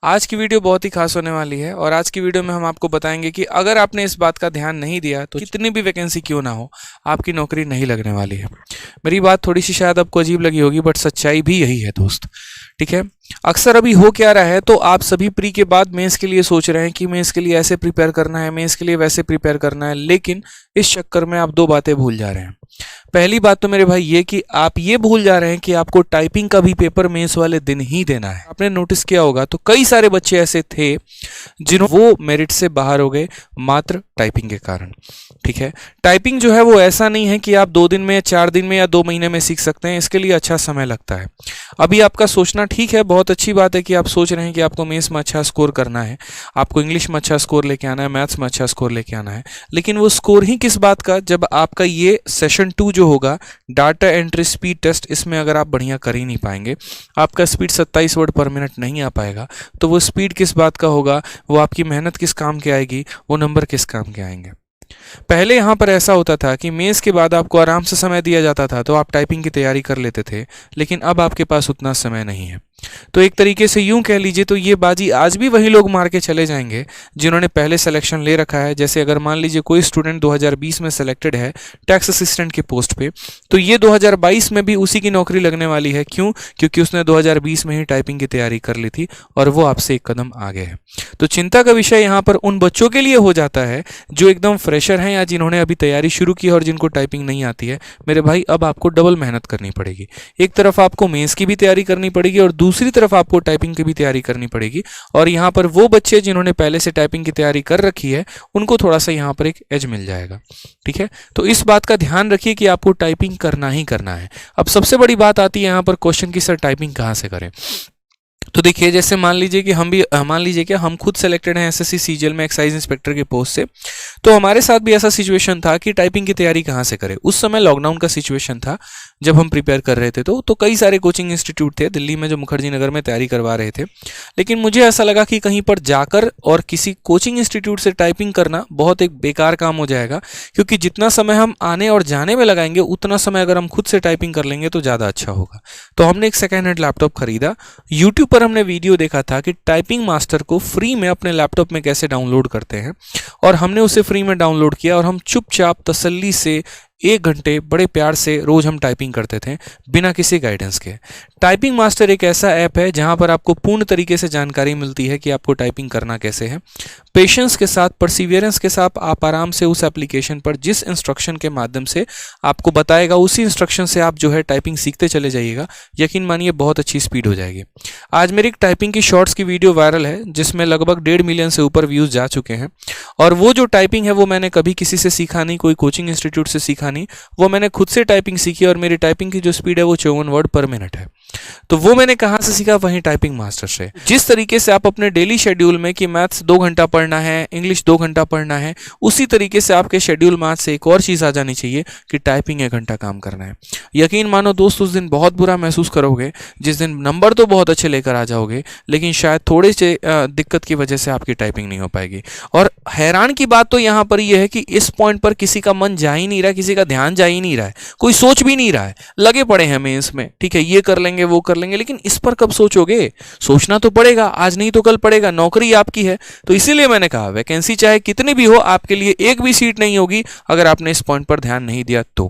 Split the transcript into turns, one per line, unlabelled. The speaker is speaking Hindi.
आज की वीडियो बहुत ही खास होने वाली है और आज की वीडियो में हम आपको बताएंगे कि अगर आपने इस बात का ध्यान नहीं दिया तो कितनी भी वैकेंसी क्यों ना हो, आपकी नौकरी नहीं लगने वाली है। मेरी बात थोड़ी सी शायद आपको अजीब लगी होगी, बट सच्चाई भी यही है दोस्त। ठीक है, अक्सर अभी हो क्या रहा है, तो आप सभी प्री के बाद मेंस के लिए सोच रहे हैं कि मेंस के लिए ऐसे प्रिपेयर करना है, मेंस के लिए वैसे प्रिपेयर करना है, लेकिन इस चक्कर में आप दो बातें भूल जा रहे हैं। पहली बात तो मेरे भाई ये कि आप ये भूल जा रहे हैं कि आपको टाइपिंग का भी पेपर मेंस वाले दिन ही देना है। आपने नोटिस किया होगा तो कई सारे बच्चे ऐसे थे जिन्हों वो मेरिट से बाहर हो गए मात्र टाइपिंग के कारण। ठीक है, टाइपिंग जो है वो ऐसा नहीं है कि आप 2 दिन में, 4 दिन में या 2 महीने में सीख सकते हैं। इसके लिए अच्छा समय लगता है। अभी आपका सोचना ठीक है, बहुत अच्छी बात है कि आप सोच रहे हैं कि आपको मेंस में अच्छा स्कोर करना है, आपको इंग्लिश में अच्छा स्कोर लेके आना है, मैथ्स में अच्छा स्कोर लेके आना है, लेकिन वो स्कोर ही किस बात का, जब आपका ये सेशन 2 जो होगा डाटा एंट्री स्पीड टेस्ट, इसमें अगर आप बढ़िया कर ही नहीं पाएंगे, आपका स्पीड 27 वर्ड पर मिनट नहीं आ पाएगा, तो वो स्पीड किस बात का होगा, वो आपकी मेहनत किस काम के आएगी, वो नंबर किस काम के आएंगे। पहले यहाँ पर ऐसा होता था कि मेंस के बाद आपको आराम से समय दिया जाता था तो आप टाइपिंग की तैयारी कर लेते थे, लेकिन अब आपके पास उतना समय नहीं है। तो एक तरीके से यूं कह लीजिए तो ये बाजी आज भी वही लोग मार के चले जाएंगे जिन्होंने पहले सिलेक्शन ले रखा है। जैसे अगर मान लीजिए कोई स्टूडेंट 2020 में सेलेक्टेड है टैक्स असिस्टेंट के पोस्ट पे, तो ये 2022 में भी उसी की नौकरी लगने वाली है। क्यों? क्योंकि उसने 2020 में ही टाइपिंग की तैयारी कर ली थी और वो आपसे एक कदम आगे है। तो चिंता का विषय यहाँ पर उन बच्चों के लिए हो जाता है जो एकदम फ्रेशर हैं या जिन्होंने अभी तैयारी शुरू की है और जिनको टाइपिंग नहीं आती है। मेरे भाई, अब आपको डबल मेहनत करनी पड़ेगी। एक तरफ आपको मेंस की भी तैयारी करनी पड़ेगी और दूसरी तरफ आपको टाइपिंग की भी तैयारी करनी पड़ेगी। और यहाँ पर वो बच्चे जिन्होंने पहले से टाइपिंग की तैयारी कर रखी है उनको थोड़ा सा यहाँ पर एक एज मिल जाएगा। ठीक है, तो इस बात का ध्यान रखिए कि आपको टाइपिंग करना ही करना है। अब सबसे बड़ी बात आती है यहाँ पर क्वेश्चन की, सर टाइपिंग कहाँ से करें। तो देखिए, जैसे मान लीजिए कि मान लीजिए कि हम खुद सेलेक्टेड हैं एसएससी सीजीएल में एक्साइज इंस्पेक्टर के पोस्ट से, तो हमारे साथ भी ऐसा सिचुएशन था कि टाइपिंग की तैयारी कहाँ से करें। उस समय लॉकडाउन का सिचुएशन था जब हम प्रिपेयर कर रहे थे, तो कई सारे कोचिंग इंस्टीट्यूट थे दिल्ली में जो मुखर्जी नगर में तैयारी करवा रहे थे। लेकिन मुझे ऐसा लगा कि कहीं पर जाकर और किसी कोचिंग इंस्टीट्यूट से टाइपिंग करना बहुत एक बेकार काम हो जाएगा, क्योंकि जितना समय हम आने और जाने में लगाएंगे उतना समय अगर हम खुद से टाइपिंग कर लेंगे तो ज़्यादा अच्छा होगा। तो हमने एक सेकेंड हैंड लैपटॉप खरीदा। यूट्यूब पर हमने वीडियो देखा था कि टाइपिंग मास्टर को फ्री में अपने लैपटॉप में कैसे डाउनलोड करते हैं, और हमने उसे फ्री में डाउनलोड किया और हम चुपचाप तसल्ली से 1 घंटे बड़े प्यार से रोज हम टाइपिंग करते थे बिना किसी गाइडेंस के। टाइपिंग मास्टर एक ऐसा ऐप है जहां पर आपको पूर्ण तरीके से जानकारी मिलती है कि आपको टाइपिंग करना कैसे है। पेशेंस के साथ, परसिवियरेंस के साथ आप आराम से उस एप्लीकेशन पर जिस इंस्ट्रक्शन के माध्यम से आपको बताएगा उसी इंस्ट्रक्शन से आप जो है टाइपिंग सीखते चले जाइएगा। यकीन मानिए बहुत अच्छी स्पीड हो जाएगी। आज मेरी एक टाइपिंग की शॉर्ट्स की वीडियो वायरल है जिसमें लगभग 1.5 मिलियन से ऊपर व्यूज जा चुके हैं, और वो जो टाइपिंग है वो मैंने कभी किसी से सीखा नहीं, कोई कोचिंग इंस्टीट्यूट से सीखा नहीं, वो मैंने खुद से टाइपिंग सीखी। और मेरी टाइपिंग की जो स्पीड है वो 54 वर्ड पर मिनट है। तो वो मैंने कहाँ से सीखा? वहीं टाइपिंग मास्टर से। जिस तरीके से आप अपने डेली शेड्यूल में कि मैथ्स 2 घंटा पढ़ना है, इंग्लिश 2 घंटा पढ़ना है, उसी तरीके से आपके शेड्यूल में आज से एक और चीज़ आ जानी चाहिए कि टाइपिंग 1 घंटा काम करना है। यकीन मानो दोस्त, उस दिन बहुत बुरा महसूस करोगे जिस दिन नंबर तो बहुत अच्छे लेकर आ जाओगे, लेकिन शायद थोड़े से दिक्कत की वजह से आपकी टाइपिंग नहीं हो पाएगी। और हैरान की बात तो यहाँ पर यह है कि इस पॉइंट पर किसी का मन जा ही नहीं रहा, किसी का ध्यान जा ही नहीं रहा है, कोई सोच भी नहीं रहा है, लगे पड़े हैं मेंस में। ठीक है, ये कर लेंगे वो कर लेंगे, लेकिन इस पर कब सोचोगे? सोचना तो पड़ेगा, आज नहीं तो कल पड़ेगा, नौकरी आपकी है। तो इसीलिए मैंने कहा वैकेंसी चाहे कितनी भी हो, आपके लिए एक भी सीट नहीं होगी अगर आपने इस पॉइंट पर ध्यान नहीं दिया तो।